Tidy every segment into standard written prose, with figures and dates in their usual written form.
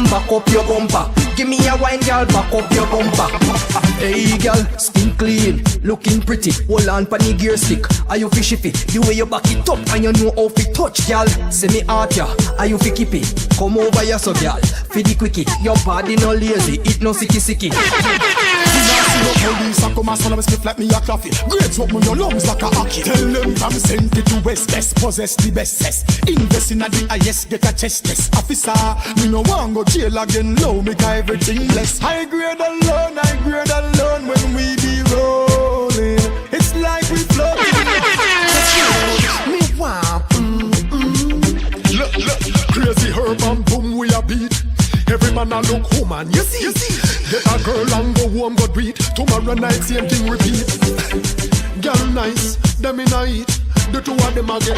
and back up your bumper. Give me a wine, girl, back up your bumper. Hey, girl, skin clean, looking pretty. Hold on for the gear stick. Are you fishy fit? The way you back it up and you know how to touch, girl. Say me out ya. Are you fi keep it? Come over here, so girl. Fi the quickie. Your body no lazy, it no sicky. Police, I come and swallow me split like me a coffee. Grades up on your lungs like a hockey. Tell them from Central to West, best possess the bestest. Invest in a the highest, get a chest test. Officer, me no want go jail again. Low, make everything less. High grade alone when we be rolling. It's like we floating. Me want, Look, crazy herb and boom we a beat. Every man a look woman, you see. Get a girl and go home, go do it. Tomorrow night, same thing repeat. Girl nice, them in a eat. The two of them again.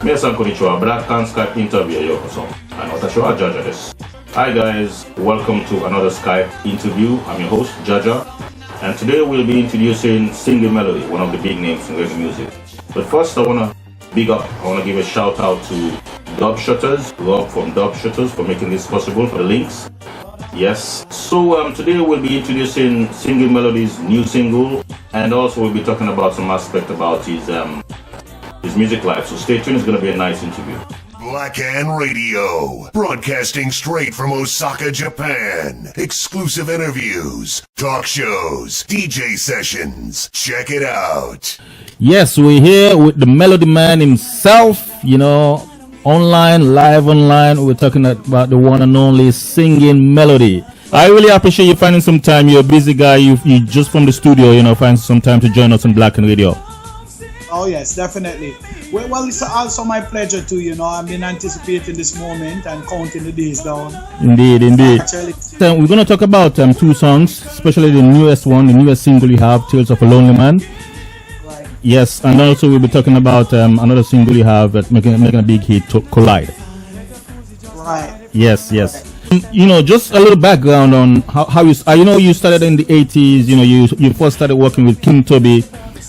皆さんこんにちは。Blackan Skype Interview へようこそ。私はジャジャです。Hi guys, welcome to another Skype interview. I'm your host, Jaja, and today we'll be introducing Singing Melody, one of the big names in reggae music. But first I want to give a shout out to Dubshottas, Rob from Dubshottas, for making this possible, for the links. Yes, so today we'll be introducing Singing Melody's new single, and also we'll be talking about some aspect about his music life. So stay tuned, it's going to be a nice interview. Blackan Radio, broadcasting straight from Osaka, Japan. Exclusive interviews, talk shows, DJ sessions. Check it out. Yes, we're here with the Melody Man himself, live online. We're talking about the one and only Singing Melody. I really appreciate you finding some time. You're a busy guy. You just from the studio, find some time to join us on Blackan Radio. Oh yes, definitely. Well, it's also my pleasure too. I've been anticipating this moment and counting the days down. Indeed. We're going to talk about two songs, especially the newest single you have, Tales of a Lonely Man. Right. Yes, and also we'll be talking about another single you have that making a big hit, Collide. Right. Yes. Just a little background on how you. You started in the 80s. You first started working with King Toby.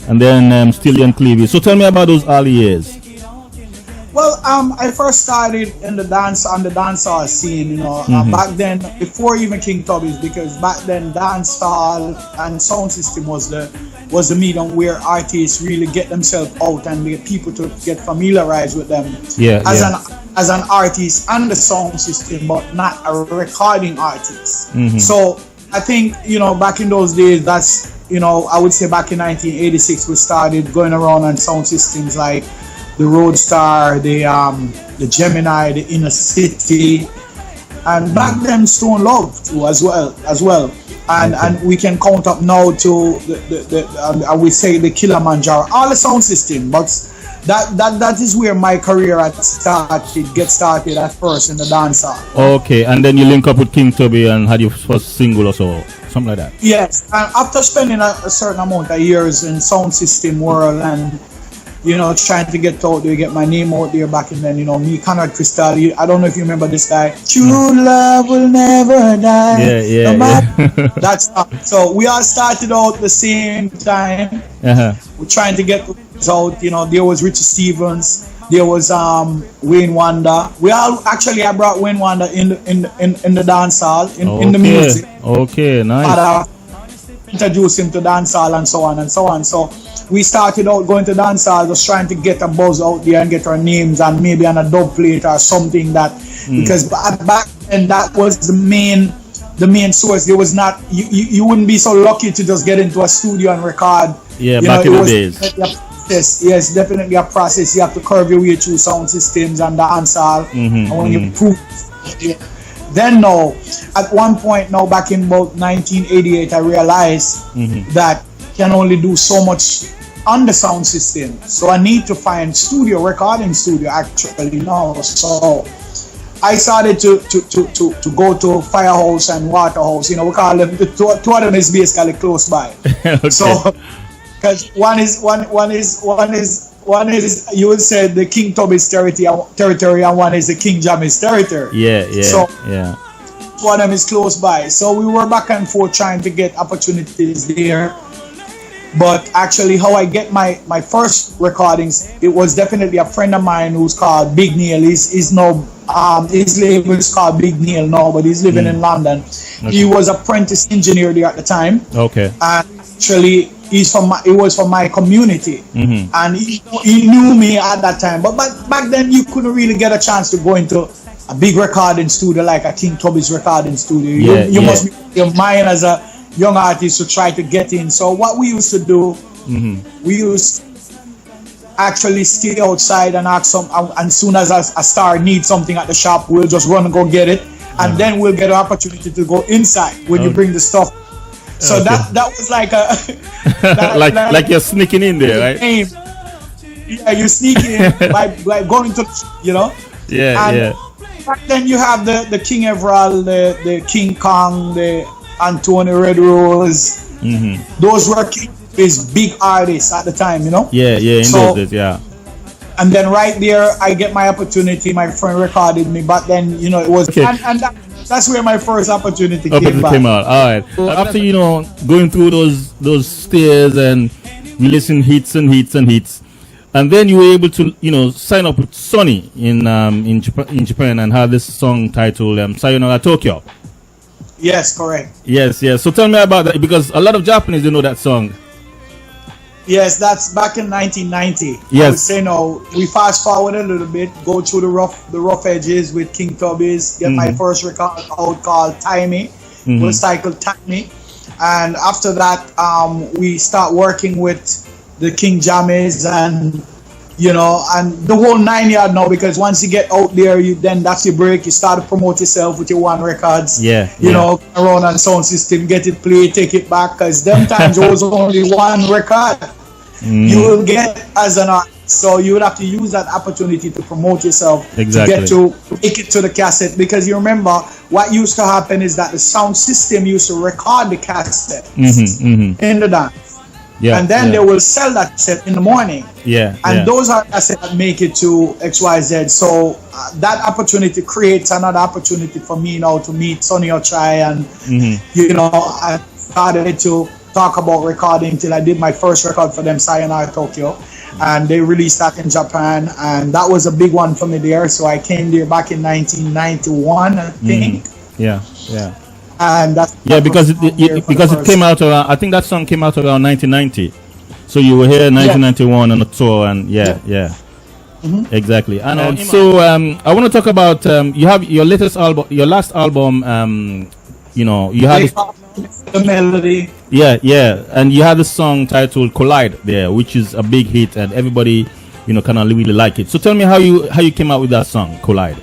And then Steely and Clevie. So tell me about those early years. Well, I first started in the dancehall scene, back then, before even King Tubby's, because back then dancehall and sound system was the medium where artists really get themselves out and get people to get familiarized with them as an artist and the sound system, but not a recording artist. So I think back in those days, that's I would say back in 1986 we started going around on sound systems like the Roadstar, the Gemini, the Inner City, and back then Stone Love too as well. And we can count up now to I would say the Kilimanjaro, all the sound system, but that is where my career get started at first in the dancehall. Okay, and then you link up with King Toby and had your first single or so, something like that. Yes, and after spending a certain amount of years in sound system world and trying to get out there, get my name out there back in then, me, Conrad Crystal, I don't know if you remember this guy. True love will never die. Yeah. That's so we all started out the same time. We're trying to get out, there was Richard Stevens, there was Wayne Wonder. I brought Wayne Wonder in the dance hall, in the music. Okay, nice. introduce him to dancehall and so on and so on. So we started out going to dancehall, just trying to get a buzz out there and get our names and maybe on a dub plate or something that, because back then that was the main source. There was not, you wouldn't be so lucky to just get into a studio and record. Yeah, back in the days. Yes, definitely a process. You have to curve your way through sound systems and dancehall. And when you prove it, then now, at one point now, back in about 1988, I realized that I can only do so much on the sound system. So I need to find recording studio actually now. So I started to go to Firehouse and Waterhouse. You know, we call them, two of them is basically close by. Okay. So, because one is you would say the King Tubby's territory and one is the King Jammy's territory. So one of them is close by. So we were back and forth trying to get opportunities there. But actually how I get my first recordings, it was definitely a friend of mine who's called Big Neil. He's now his label is called Big Neil now, but he's living in London. Okay. He was apprentice engineer there at the time. Okay. And actually he was from my community, and he knew me at that time. But back then you couldn't really get a chance to go into a big recording studio like a King Tubby's recording studio. You must be your mind as a young artist to try to get in. So what we used to do, we used to actually stay outside and ask some, and soon as a star needs something at the shop, we'll just run and go get it, and then we'll get an opportunity to go inside when you bring the stuff. So that was like a like you're sneaking in there, right? Yeah, you sneak in by going to, you know. And back then you have the King Everall, the King Kong, the Anthony Red Rose. Those were King's big artists at the time, you know. And then right there I get my opportunity. My friend recorded me, but then you know it was and that's where my first opportunity came out. All right. After going through those stairs and releasing hits, and then you were able to sign up with Sony in Japan and have this song titled Sayonara Tokyo. Yes, correct. Yes. So tell me about that, because a lot of Japanese don't know that song. Yes, that's back in 1990. Yes. I would say no. We fast forward a little bit, go through the rough edges with King Tubby's, get my first record out called Timey. It was titled Timey. And after that, we start working with the King Jammies and and the whole 9 yard now, because once you get out there, then that's your break. You start to promote yourself with your one records. You know, around on sound system, get it played, take it back, because them times there was only one record you will get as an artist. So you would have to use that opportunity to promote yourself, to get to make it to the cassette. Because you remember what used to happen is that the sound system used to record the cassette in the dance. And then they will sell that set in the morning. And those are assets that make it to XYZ. So that opportunity creates another opportunity for me now to meet Sonny Ochai, and I started to talk about recording till I did my first record for them, Sayonara Tokyo, and they released that in Japan, and that was a big one for me there. So I came there back in 1991, I think. And that's because it came out around, I think that song came out around 1990. So you were here in 1991 on a tour, and exactly. And so I want to talk about you have your latest album, your last album. You had the melody. And you had a song titled Collide there, which is a big hit, and everybody kind of really like it. So tell me how you came out with that song, Collide.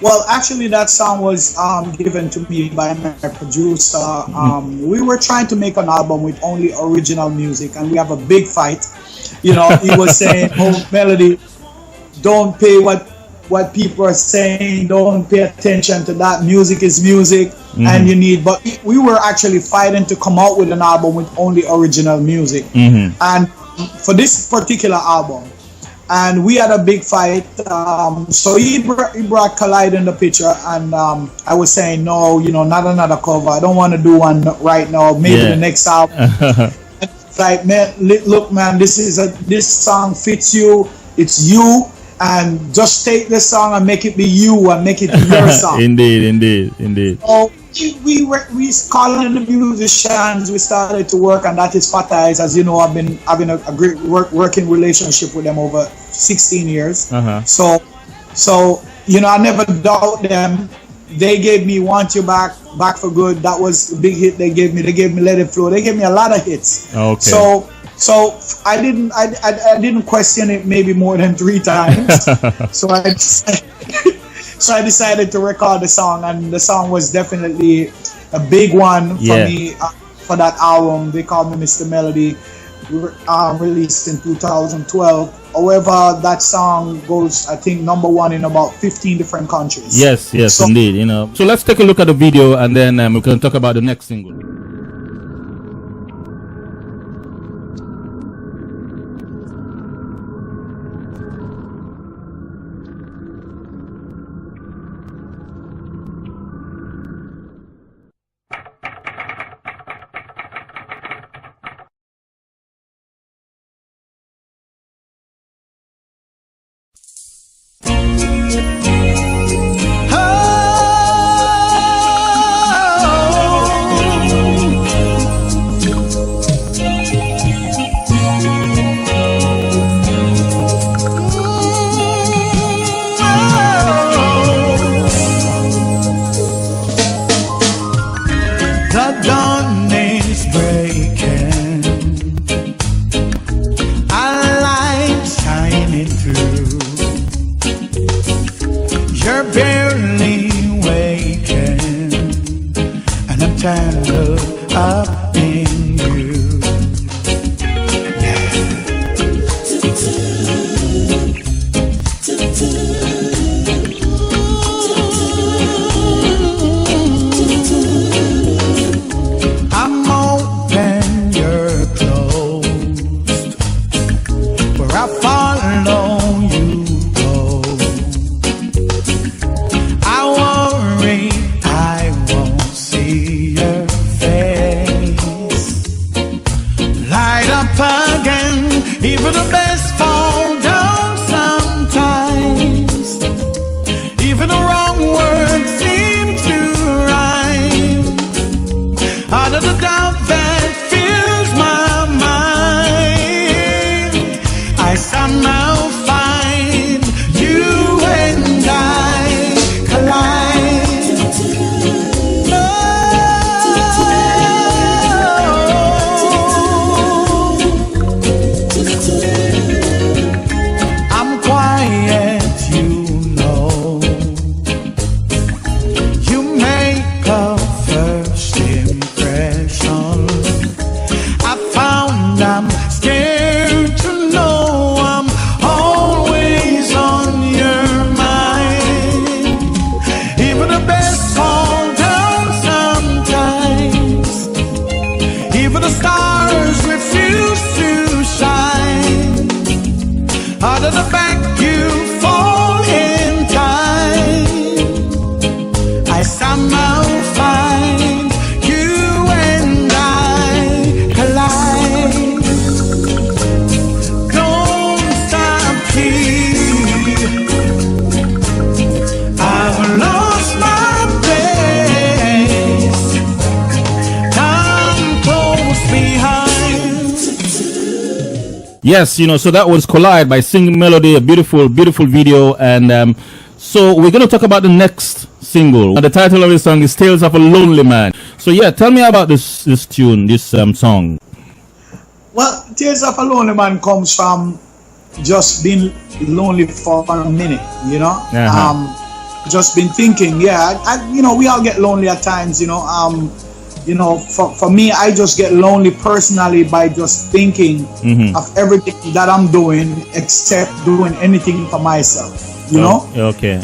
Well, actually, that song was given to me by my producer. We were trying to make an album with only original music, and we have a big fight. He was saying, "Oh, Melody, don't pay what people are saying. Don't pay attention to that. Music is music, and you need." But we were actually fighting to come out with an album with only original music. And for this particular album, and we had a big fight. So he brought Collide in the picture, and I was saying, no, not another cover. I don't want to do one right now. Maybe the next album. It's like, man, look, man, this song fits you. It's you, and just take this song and make it be you and make it your song. Indeed. we calling the musicians. We started to work, and that is Fat Eyes. As you know, I've been having a great working relationship with them over 16 years. So you know, I never doubt them. They gave me Want You Back for Good. That was a big hit. They gave me Let It Flow. They gave me a lot of hits. Okay. So I didn't question it maybe more than 3 times. So I decided to record the song, and the song was definitely a big one for me for that album. They called me Mr. Melody, released in 2012. However, that song goes, I think, #1 in about 15 different countries. Yes, so, indeed. You know, so let's take a look at the video, and then we can talk about the next single. Yes, you know, so that was Collide by Singing Melody, a beautiful, beautiful video. And so we're going to talk about the next single. The title of the song is Tales of a Lonely Man. So yeah, tell me about this tune, this song. Well, Tales of a Lonely Man comes from just being lonely for a minute, you know. Just been thinking, you know, we all get lonely at times, you know. You know, for me, I just get lonely personally by just thinking of everything that I'm doing except doing anything for myself, you know? Okay.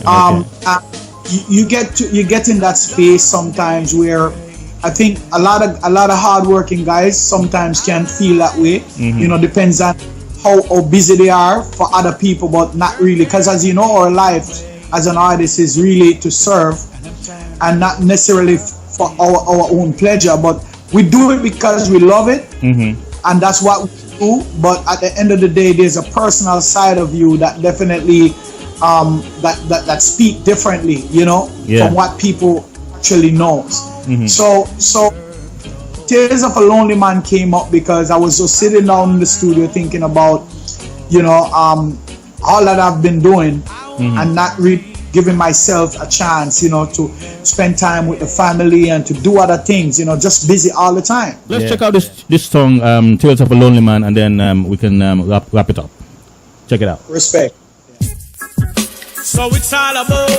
You get in that space sometimes where I think a lot of hardworking guys sometimes can feel that way. You know, depends on how busy they are for other people, but not really, because as you know, our life as an artist is really to serve and not necessarily for our own pleasure, but we do it because we love it, and that's what we do. But at the end of the day, there's a personal side of you that definitely that speak differently, you know, from what people actually knows. So Tears of a Lonely Man came up because I was just sitting down in the studio thinking about, all that I've been doing and not really giving myself a chance, to spend time with the family and to do other things, just busy all the time. Let's check out this song, Tales of a Lonely Man, and then we can wrap it up. Check it out. Respect. So it's all about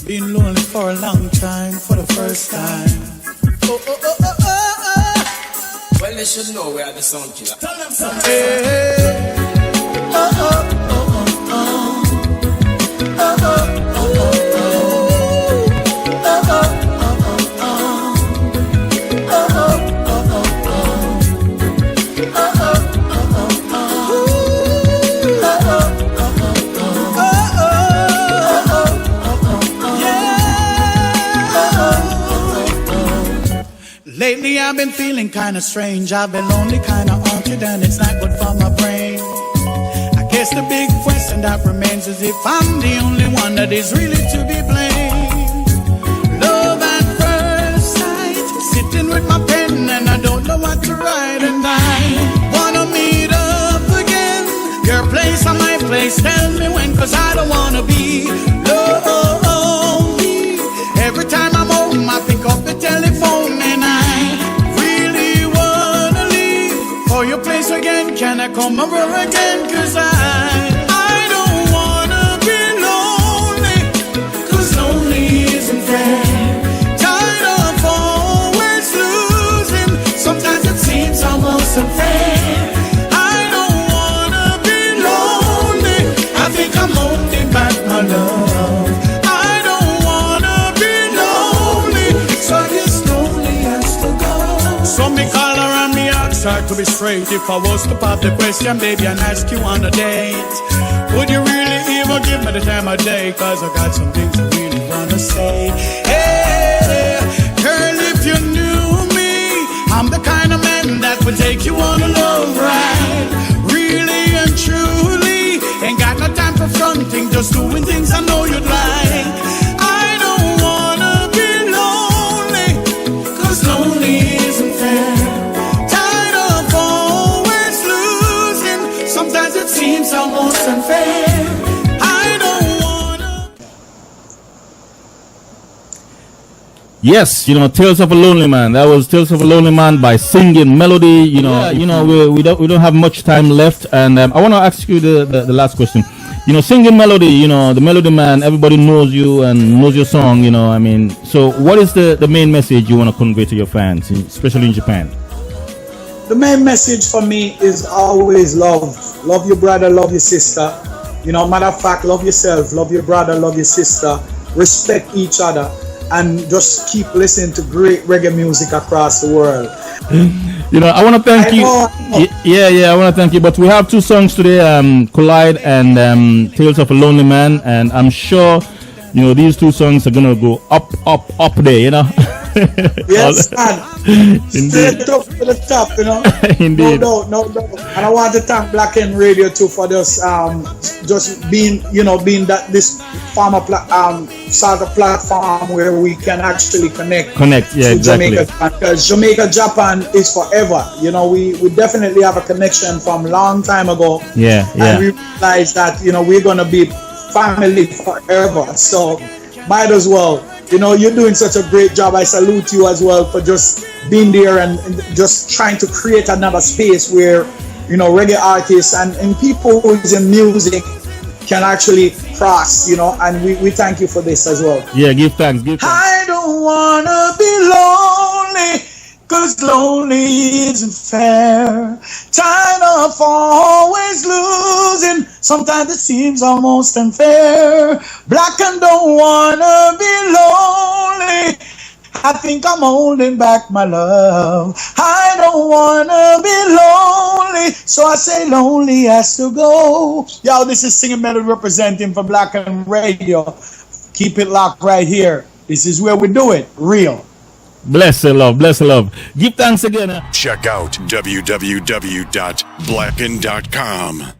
being lonely for a long time, for the first time. Well, they should know we are the sound killer. Tell them something. Hey. Lately I've been feeling kinda strange. I've been lonely, kinda haunted, and it's not good for my brain. I guess the big question that remains is if I'm the only one that is really to be blamed. Love at first sight, sitting with my pen and I don't know what to write, and I wanna meet up again. Your place or my place, tell me when, 'cause I don't wanna be lonely. Every time I'm home I pick up the telephone and I really wanna leave for your place again. Can I come over again? 'Cause I don't wanna be lonely, 'cause lonely isn't fair. Tired of always losing, sometimes it seems almost unfair. I don't wanna be lonely, I think I'm holding back my love. So me call her and me ask her to be straight. If I was to pop the question, baby, and ask you on a date, would you really even give me the time of day? 'Cause I got some things I really wanna say. Hey, girl, if you knew me, I'm the kind of man that would take you on a love ride. Really and truly, ain't got no time for fronting, just doing things I know you'd like. I don't wanna be lonely, 'cause lonely isn't fair. Tired of always losing, sometimes it seems almost unfair. I don't wanna. Yes, Tales of a Lonely Man. That was Tales of a Lonely Man by Singing Melody. We don't have much time left, and I want to ask you the last question. Singing Melody, the Melody Man, everybody knows you and knows your song, so what is the main message you want to convey to your fans, especially in Japan? The main message for me is always love. Love your brother, love your sister. Matter of fact, love yourself, love your brother, love your sister. Respect each other, and just keep listening to great reggae music across the world. I want to thank you. Yeah, I want to thank you. But we have two songs today, Collide and Tales of a Lonely Man, and I'm sure, these two songs are gonna go up there, Yes, man. Straight up to the top, Indeed. No doubt. And I want to thank Blackan Radio too for just being, being that this former sort of platform where we can actually connect. Yeah, exactly. Jamaica, because Jamaica, Japan is forever. We definitely have a connection from a long time ago. Yeah. And we realize that, we're gonna be family forever. So might as well. You're doing such a great job. I salute you as well for just being there and just trying to create another space where, reggae artists and people who is in music can actually cross, and we thank you for this as well. Yeah, give thanks. I don't wanna be lonely, 'cause lonely isn't fair. Tired of always losing, sometimes it seems almost unfair. Blackan don't wanna be lonely, I think I'm holding back my love. I don't wanna be lonely, so I say lonely has to go. Yo, this is Singing Melody representing for Blackan Radio. Keep it locked right here. This is where we do it real. Bless the love. Give thanks again. Check out www.blackan.com.